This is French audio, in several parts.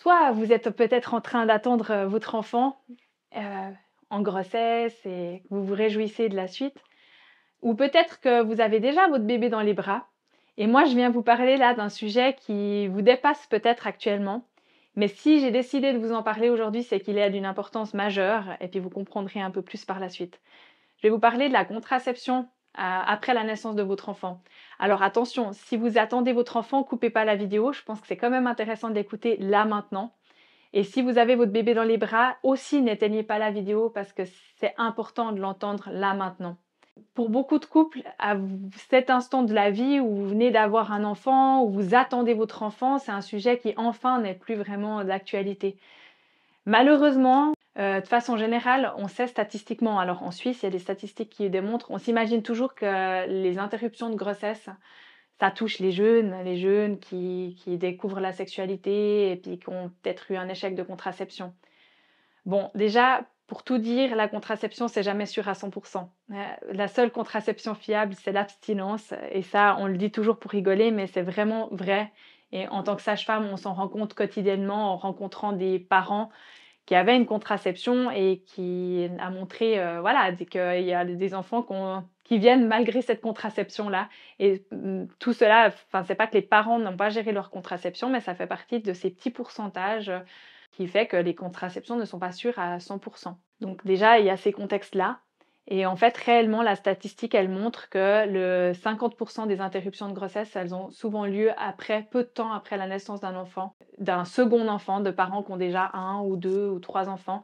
Soit vous êtes peut-être en train d'attendre votre enfant en grossesse et que vous vous réjouissez de la suite, ou peut-être que vous avez déjà votre bébé dans les bras. Et moi, je viens vous parler là d'un sujet qui vous dépasse peut-être actuellement. Mais si j'ai décidé de vous en parler aujourd'hui, c'est qu'il est d'une importance majeure et puis vous comprendrez un peu plus par la suite. Je vais vous parler de la contraception après la naissance de votre enfant. Alors attention, si vous attendez votre enfant, coupez pas la vidéo. Je pense que c'est quand même intéressant de l'écouter là maintenant. Et si vous avez votre bébé dans les bras, aussi n'éteignez pas la vidéo parce que c'est important de l'entendre là maintenant. Pour beaucoup de couples, à cet instant de la vie où vous venez d'avoir un enfant, où vous attendez votre enfant, c'est un sujet qui enfin n'est plus vraiment d'actualité. Malheureusement, de façon générale, on sait statistiquement, alors en Suisse, il y a des statistiques qui démontrent, on s'imagine toujours que les interruptions de grossesse, ça touche les jeunes qui découvrent la sexualité et puis qui ont peut-être eu un échec de contraception. Bon, déjà, pour tout dire, la contraception, c'est jamais sûr à 100%. La seule contraception fiable, c'est l'abstinence. Et ça, on le dit toujours pour rigoler, mais c'est vraiment vrai. Et en tant que sage-femme, on s'en rend compte quotidiennement en rencontrant des parents qui avaient une contraception et qui a montré, voilà, qu'il y a des enfants qui viennent malgré cette contraception-là. Et tout cela, enfin, c'est pas que les parents n'ont pas géré leur contraception, mais ça fait partie de ces petits pourcentages qui fait que les contraceptions ne sont pas sûres à 100%. Donc déjà, il y a ces contextes-là. Et en fait, réellement, la statistique, elle montre que le 50% des interruptions de grossesse, elles ont souvent lieu peu de temps après la naissance d'un second enfant, de parents qui ont déjà un ou deux ou trois enfants,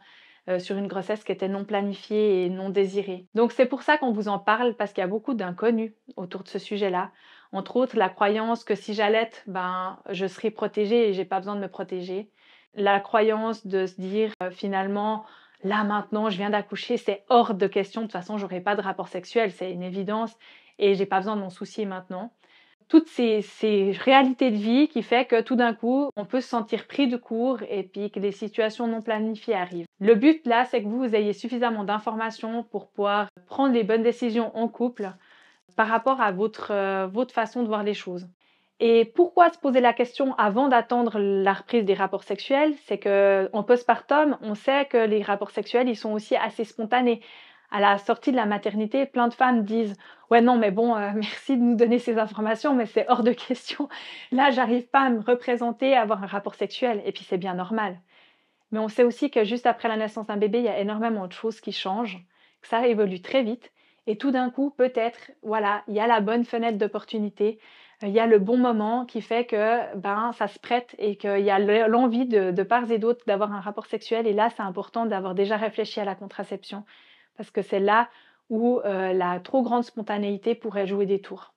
sur une grossesse qui était non planifiée et non désirée. Donc c'est pour ça qu'on vous en parle, parce qu'il y a beaucoup d'inconnus autour de ce sujet-là. Entre autres, la croyance que si j'allaite, ben, je serai protégée et j'ai pas besoin de me protéger. La croyance de se dire finalement, là maintenant, je viens d'accoucher, c'est hors de question, de toute façon, j'aurai pas de rapport sexuel, c'est une évidence et j'ai pas besoin de m'en soucier maintenant. Toutes ces réalités de vie qui fait que tout d'un coup, on peut se sentir pris de court et puis que des situations non planifiées arrivent. Le but là, c'est que vous ayez suffisamment d'informations pour pouvoir prendre les bonnes décisions en couple par rapport à votre façon de voir les choses. Et pourquoi se poser la question avant d'attendre la reprise des rapports sexuels? C'est qu'en postpartum, on sait que les rapports sexuels, ils sont aussi assez spontanés. À la sortie de la maternité, plein de femmes disent ouais non mais bon merci de nous donner ces informations mais c'est hors de question. Là, j'arrive pas à me représenter avoir un rapport sexuel et puis c'est bien normal. Mais on sait aussi que juste après la naissance d'un bébé, il y a énormément de choses qui changent, que ça évolue très vite et tout d'un coup, peut-être, voilà, il y a la bonne fenêtre d'opportunité, il y a le bon moment qui fait que ben ça se prête et qu'il y a l'envie de part et d'autre d'avoir un rapport sexuel et là, c'est important d'avoir déjà réfléchi à la contraception parce que c'est là où la trop grande spontanéité pourrait jouer des tours.